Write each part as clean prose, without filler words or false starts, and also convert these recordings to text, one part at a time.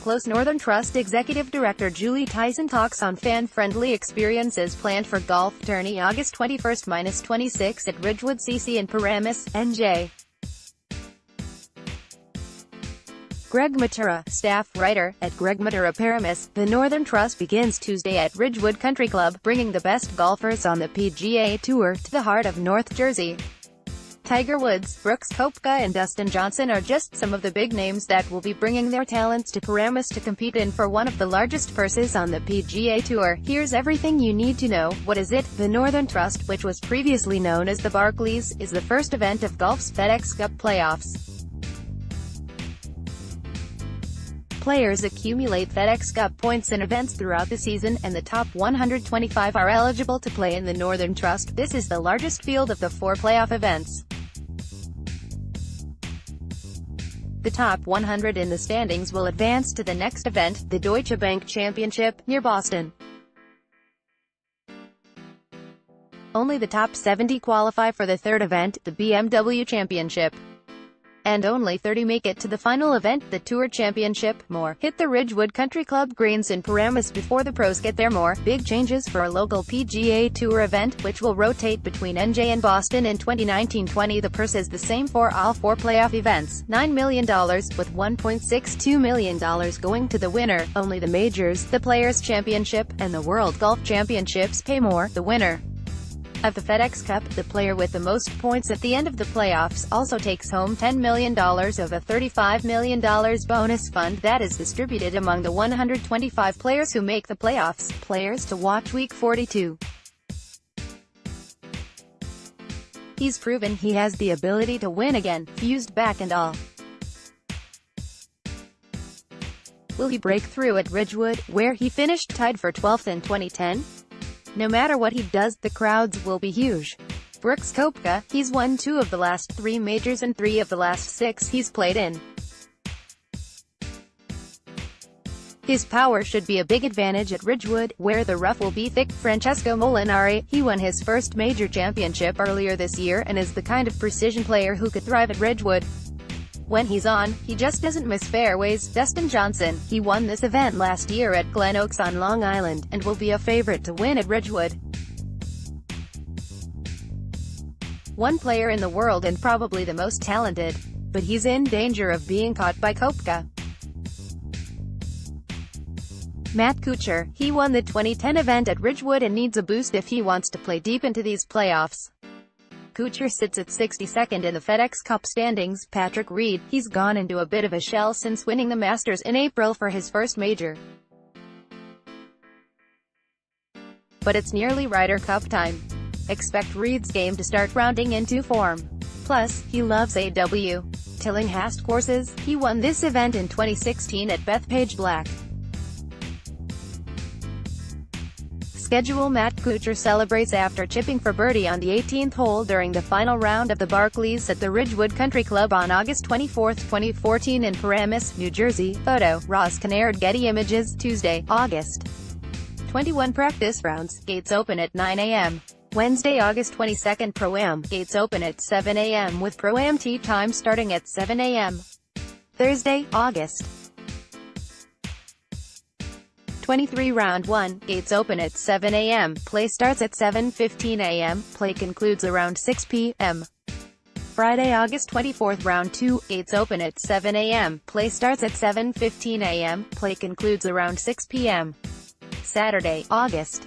close. Northern Trust Executive Director Julie Tyson talks on fan-friendly experiences planned for golf tourney August 21–26 at Ridgewood CC in Paramus, NJ. Greg Mattura, staff writer, at Greg Mattura Paramus. The Northern Trust begins Tuesday at Ridgewood Country Club, bringing the best golfers on the PGA Tour to the heart of North Jersey. Tiger Woods, Brooks Koepka and Dustin Johnson are just some of the big names that will be bringing their talents to Paramus to compete in for one of the largest purses on the PGA Tour. Here's everything you need to know. What is it? The Northern Trust, which was previously known as the Barclays, is the first event of golf's FedEx Cup playoffs. Players accumulate FedEx Cup points in events throughout the season, and the top 125 are eligible to play in the Northern Trust. This is the largest field of the 4 playoff events. The top 100 in the standings will advance to the next event, the Deutsche Bank Championship, near Boston. Only the top 70 qualify for the third event, the BMW Championship. And only 30 make it to the final event, the Tour Championship. More. Hit the Ridgewood Country Club greens in Paramus before the pros get there. More big changes for a local PGA Tour event, which will rotate between NJ and Boston in 2019-20. The purse is the same for all 4 playoff events, $9 million, with $1.62 million going to the winner. Only the majors, the Players' Championship, and the World Golf Championships pay more. The winner of the FedEx Cup, the player with the most points at the end of the playoffs, also takes home $10 million of a $35 million bonus fund that is distributed among the 125 players who make the playoffs. Players to watch week 42. He's proven he has the ability to win again, fused back and all. Will he break through at Ridgewood, where he finished tied for 12th in 2010? No matter what he does, the crowds will be huge. Brooks Koepka, he's won 2 of the last 3 majors and 3 of the last 6 he's played in. His power should be a big advantage at Ridgewood, where the rough will be thick. Francesco Molinari, he won his first major championship earlier this year and is the kind of precision player who could thrive at Ridgewood. When he's on, he just doesn't miss fairways. Dustin Johnson, he won this event last year at Glen Oaks on Long Island, and will be a favorite to win at Ridgewood. One player in the world and probably the most talented. But he's in danger of being caught by Koepka. Matt Kuchar, he won the 2010 event at Ridgewood and needs a boost if he wants to play deep into these playoffs. Kuchar sits at 62nd in the FedEx Cup standings. Patrick Reed, he's gone into a bit of a shell since winning the Masters in April for his first major. But it's nearly Ryder Cup time. Expect Reed's game to start rounding into form. Plus, he loves AW. Tillinghast courses. He won this event in 2016 at Bethpage Black. Schedule. Matt Kuchar celebrates after chipping for birdie on the 18th hole during the final round of the Barclays at the Ridgewood Country Club on August 24, 2014 in Paramus, New Jersey. Photo, Ross Kinnaird. Getty Images. Tuesday, August 21 practice rounds. Gates open at 9 a.m. Wednesday, August 22, Pro-Am. Gates open at 7 a.m. with Pro-Am tee time starting at 7 a.m. Thursday, August 23 Round 1, gates open at 7 a.m., play starts at 7:15 a.m., play concludes around 6 p.m. Friday, August 24, Round 2, gates open at 7 a.m., play starts at 7:15 a.m., play concludes around 6 p.m. Saturday, August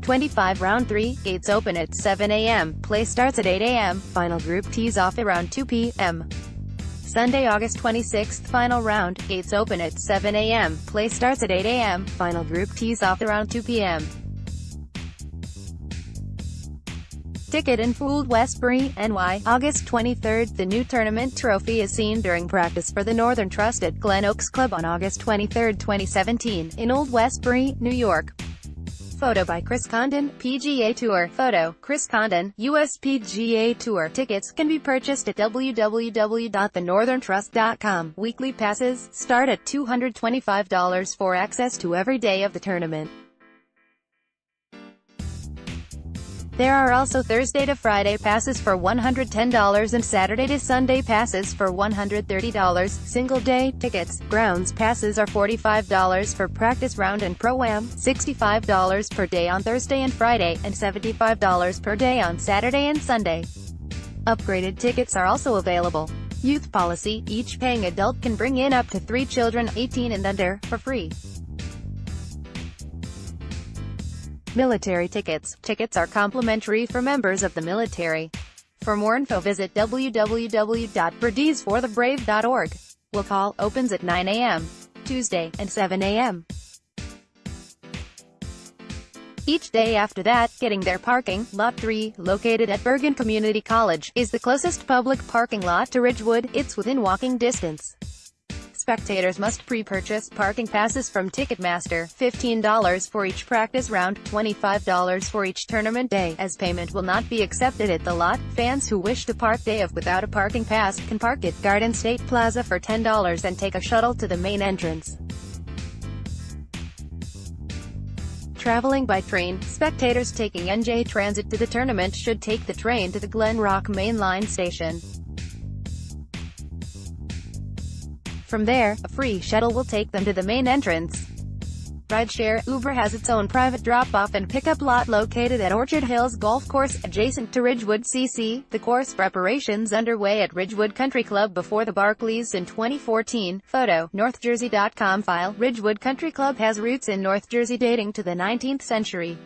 25 Round 3, gates open at 7 a.m., play starts at 8 a.m., final group tees off around 2 p.m. Sunday, August 26th, final round, gates open at 7 a.m., play starts at 8 a.m., final group tees off around 2 p.m. Ticket and Fooled Westbury, NY, August 23rd. The new tournament trophy is seen during practice for the Northern Trust at Glen Oaks Club on August 23, 2017, in Old Westbury, New York. Photo by Chris Condon, PGA Tour. Photo, Chris Condon, US PGA Tour. Tickets can be purchased at www.thenortherntrust.com. Weekly passes start at $225 for access to every day of the tournament. There are also Thursday to Friday passes for $110 and Saturday to Sunday passes for $130. Single-day tickets, grounds passes are $45 for practice round and pro-am, $65 per day on Thursday and Friday, and $75 per day on Saturday and Sunday. Upgraded tickets are also available. Youth policy, each paying adult can bring in up to 3 children, 18 and under, for free. Military tickets. Tickets are complimentary for members of the military. For more info visit www.birdiesforthebrave.org. Will call, opens at 9 a.m. Tuesday, and 7 a.m. each day after that. Getting there. Parking. Lot 3, located at Bergen Community College, is the closest public parking lot to Ridgewood. It's within walking distance. Spectators must pre-purchase parking passes from Ticketmaster, $15 for each practice round, $25 for each tournament day, as payment will not be accepted at the lot. Fans who wish to park day of without a parking pass can park at Garden State Plaza for $10 and take a shuttle to the main entrance. Traveling by train. Spectators taking NJ Transit to the tournament should take the train to the Glen Rock Main Line station. From there, a free shuttle will take them to the main entrance. Rideshare. Uber has its own private drop-off and pickup lot located at Orchard Hills Golf Course, adjacent to Ridgewood CC. The course preparations underway at Ridgewood Country Club before the Barclays in 2014. Photo, NorthJersey.com. File, Ridgewood Country Club has roots in North Jersey dating to the 19th century.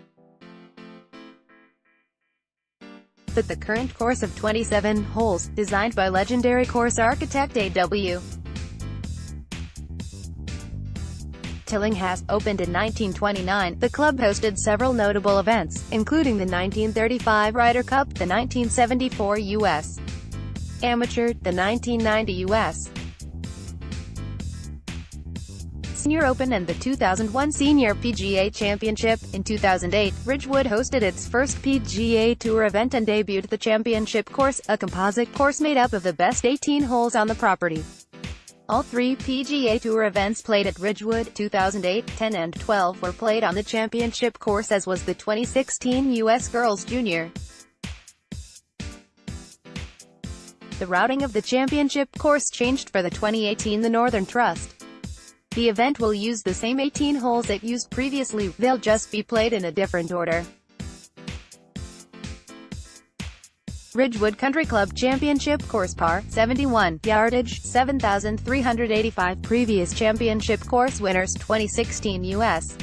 But the current course of 27 holes, designed by legendary course architect A.W. Tillinghast, opened in 1929. The club hosted several notable events, including the 1935 Ryder Cup, the 1974 U.S. Amateur, the 1990 U.S. Senior Open and the 2001 Senior PGA Championship. In 2008, Ridgewood hosted its first PGA Tour event and debuted the championship course, a composite course made up of the best 18 holes on the property. All 3 PGA Tour events played at Ridgewood, 2008, 10 and 12, were played on the championship course, as was the 2016 U.S. Girls Junior. The routing of the championship course changed for the 2018 The Northern Trust. The event will use the same 18 holes it used previously, they'll just be played in a different order. Ridgewood Country Club Championship Course Par 71, yardage 7,385. Previous championship course winners 2016 U.S.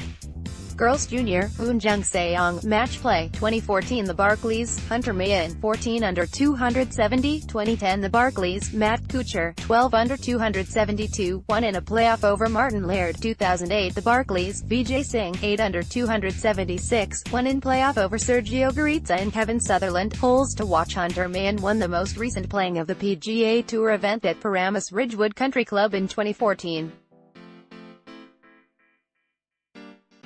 Girls Junior, Woon Jung Seong. Match play 2014 The Barclays, Hunter Mayan 14 under 270. 2010 The Barclays, Matt Kuchar 12 under 272, won in a playoff over Martin Laird. 2008 The Barclays, Vijay Singh 8 under 276, won in playoff over Sergio Garita and Kevin Sutherland. Holes to watch. Hunter Mayan won the most recent playing of the PGA Tour event at Paramus Ridgewood Country Club in 2014.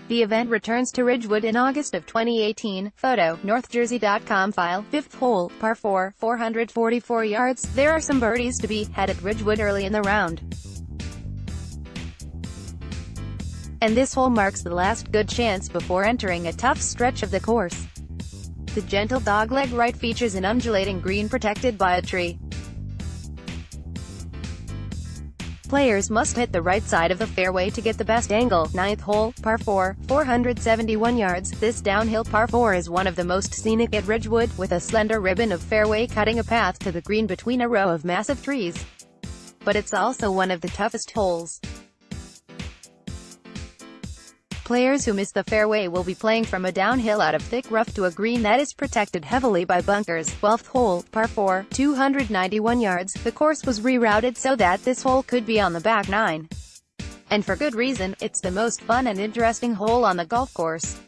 The event returns to Ridgewood in August of 2018. Photo, NorthJersey.com. File, 5th hole, par 4, 444 yards. There are some birdies to be had at Ridgewood early in the round, and this hole marks the last good chance before entering a tough stretch of the course. The gentle dogleg right features an undulating green protected by a tree. Players must hit the right side of the fairway to get the best angle. 9th hole, par 4, 471 yards. This downhill par 4 is one of the most scenic at Ridgewood, with a slender ribbon of fairway cutting a path to the green between a row of massive trees. But it's also one of the toughest holes. Players who miss the fairway will be playing from a downhill out of thick rough to a green that is protected heavily by bunkers. 12th hole, par 4, 291 yards. The course was rerouted so that this hole could be on the back nine. And for good reason, it's the most fun and interesting hole on the golf course.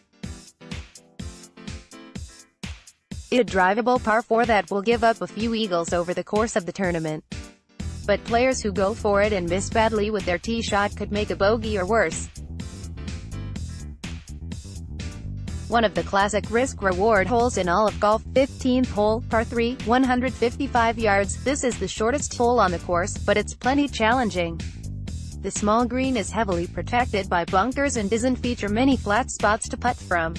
It's a drivable par 4 that will give up a few eagles over the course of the tournament. But players who go for it and miss badly with their tee shot could make a bogey or worse. One of the classic risk-reward holes in all of golf. 15th hole, par 3, 155 yards. This is the shortest hole on the course, but it's plenty challenging. The small green is heavily protected by bunkers and doesn't feature many flat spots to putt from.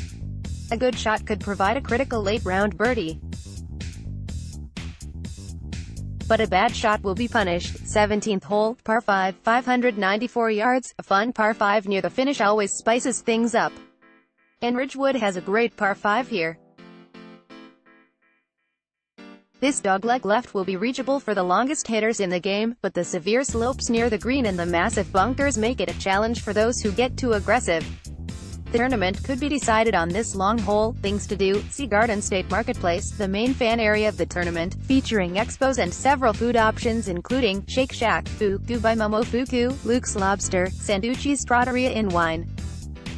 A good shot could provide a critical late-round birdie, but a bad shot will be punished. 17th hole, par 5, 594 yards. A fun par 5 near the finish always spices things up, and Ridgewood has a great par 5 here. This dogleg left will be reachable for the longest hitters in the game, but the severe slopes near the green and the massive bunkers make it a challenge for those who get too aggressive. The tournament could be decided on this long hole. Things to do: see Garden State Marketplace, the main fan area of the tournament, featuring expos and several food options including Shake Shack, Fuku by Momofuku, Luke's Lobster, Sanducci's Trattoria in Wine.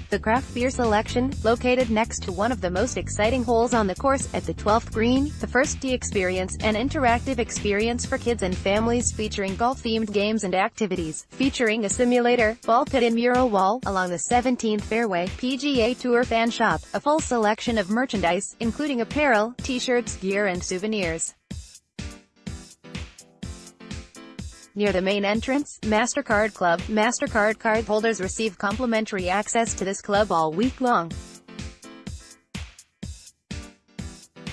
The craft beer selection, located next to one of the most exciting holes on the course, at the 12th green. The first tee experience, an interactive experience for kids and families featuring golf-themed games and activities, featuring a simulator, ball pit and mural wall, along the 17th fairway. PGA Tour fan shop, a full selection of merchandise, including apparel, t-shirts, gear and souvenirs. Near the main entrance, MasterCard Club. MasterCard card holders receive complimentary access to this club all week long.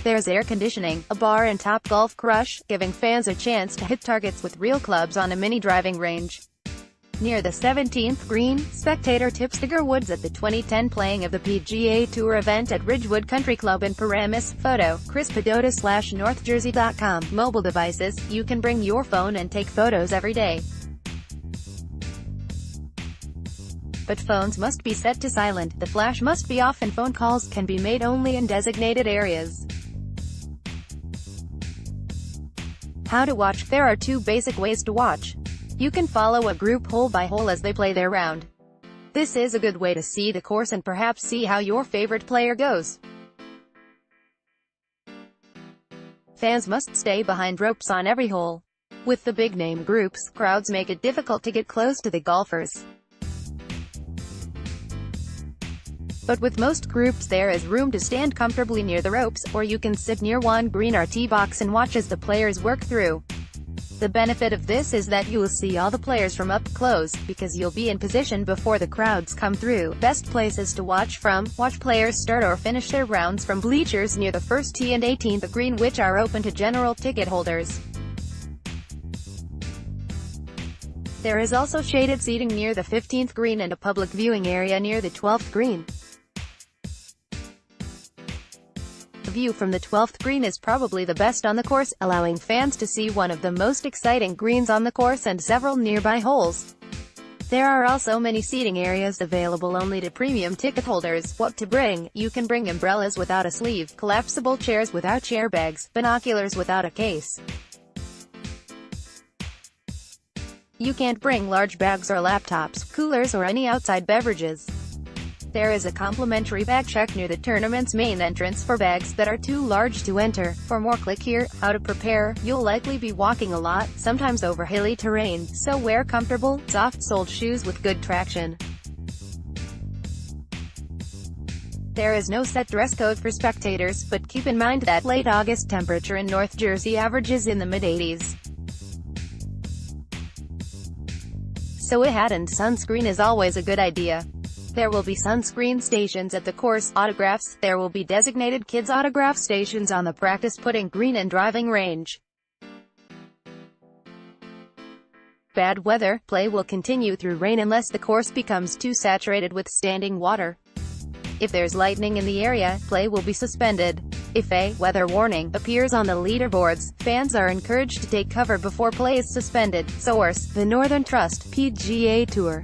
There's air conditioning, a bar and Topgolf Crush, giving fans a chance to hit targets with real clubs on a mini driving range. Near the 17th green, spectator tips Tiger Woods at the 2010 playing of the PGA Tour event at Ridgewood Country Club in Paramus. Photo, Chris Padota/NorthJersey.com. Mobile devices, you can bring your phone and take photos every day, but phones must be set to silent, the flash must be off and phone calls can be made only in designated areas. How to watch? There are two basic ways to watch. You can follow a group hole by hole as they play their round. This is a good way to see the course and perhaps see how your favorite player goes. Fans must stay behind ropes on every hole. With the big-name groups, crowds make it difficult to get close to the golfers. But with most groups there is room to stand comfortably near the ropes, or you can sit near one green or tee box and watch as the players work through. The benefit of this is that you will see all the players from up close, because you'll be in position before the crowds come through. Best places to watch from: watch players start or finish their rounds from bleachers near the first tee and 18th green, which are open to general ticket holders. There is also shaded seating near the 15th green and a public viewing area near the 12th green. The view from the 12th green is probably the best on the course, allowing fans to see one of the most exciting greens on the course and several nearby holes. There are also many seating areas available only to premium ticket holders. What to bring? You can bring umbrellas without a sleeve, collapsible chairs without chair bags, binoculars without a case. You can't bring large bags or laptops, coolers or any outside beverages. There is a complimentary bag check near the tournament's main entrance for bags that are too large to enter. For more, click here. How to prepare? You'll likely be walking a lot, sometimes over hilly terrain, so wear comfortable, soft-soled shoes with good traction. There is no set dress code for spectators, but keep in mind that late August temperature in North Jersey averages in the mid-80s. So a hat and sunscreen is always a good idea. There will be sunscreen stations at the course. Autographs. There will be designated kids' autograph stations on the practice putting green and driving range. Bad weather. Play will continue through rain unless the course becomes too saturated with standing water. If there's lightning in the area, play will be suspended. If a weather warning appears on the leaderboards, fans are encouraged to take cover before play is suspended. Source: The Northern Trust, PGA Tour.